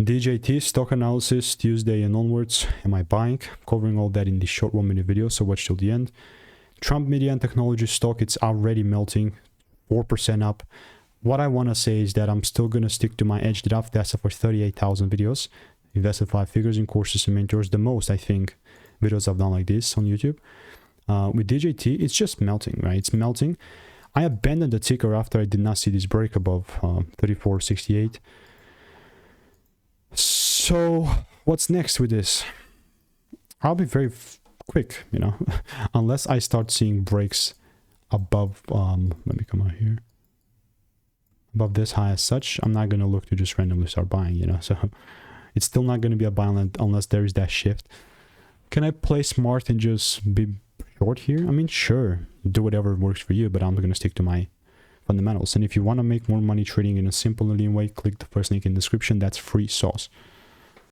DJT stock analysis Tuesday and onwards. Am I buying? Covering all that in the short 1 minute video, so watch till the end. Trump media and technology stock, it's already melting, 4% up. What I want to say is that I'm still going to stick to my edge that I've tested for 38,000 videos, invested 5 figures in courses and mentors, the most I think videos I've done like this on YouTube. With DJT, it's just melting, right? It's melting. I abandoned the ticker after I did not see this break above 34.68. So what's next with this? I'll be very quick, you know, unless I start seeing breaks above, let me come out here, above this high as such, I'm not going to look to just randomly start buying, you know, so it's still not going to be a buy unless there is that shift. Can I play smart and just be short here? I mean, sure, do whatever works for you, but I'm going to stick to my fundamentals. And if you want to make more money trading in a simple and lean way, click the first link in the description. That's free sauce.